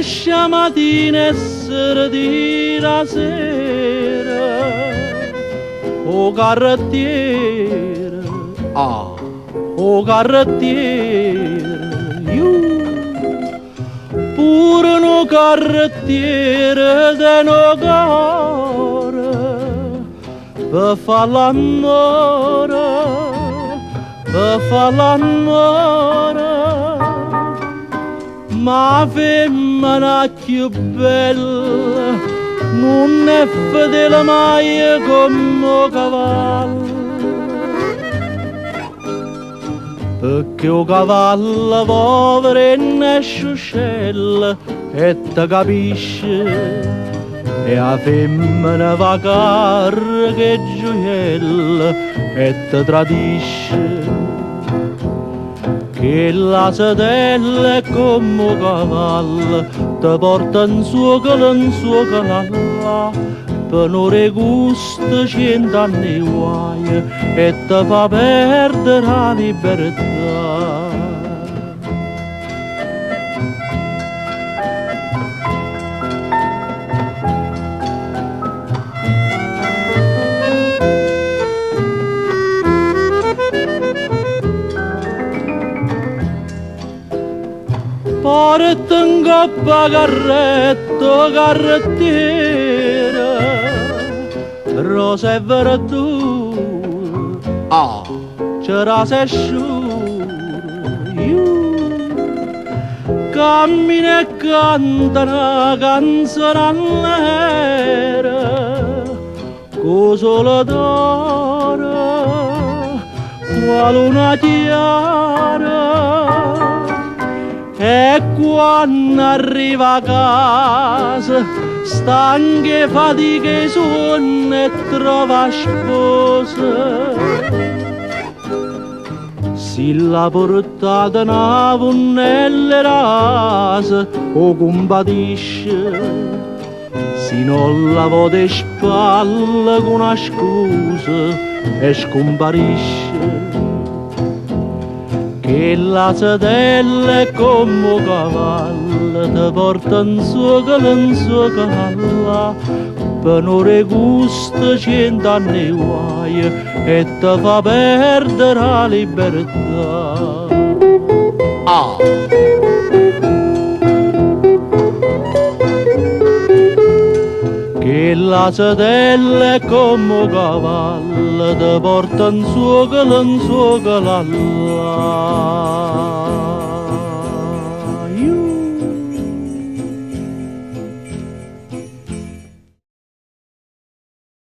esce mattina e si ritira sera. O carrettiere, o carrettiere, pure no carrettiere de no cuore, per fa l'amore, per fa l'amore. Ma femmina più bella non è fedele mai come cavallo, perché o cavallo povero è sciuscella e te capisce, e la femmina va carra che gioiella e te tradisce. Che la sedella è come un cavallo, ti porta in suo calalla, per non regusta 100 anni guai e ti fa perdere la libertà. Porta in coppa carretto, carrettiera, rosa e verdura, c'era se cammina e canta una canzone all'era, con sole d'oro, quale una chiara. E quando arriva a casa, stanche fatiche sonno e trova sposa. Si l'ha portata una ponnella rasa o compatisce, si non la vede spalle con una scusa e scomparisce. Che la sedella è come un cavallo, ti porta in suo calalla, per non regusta 100 anni guai e ti fa perdere la libertà. Che la sedella è come un cavallo, ti porta in suo calalla.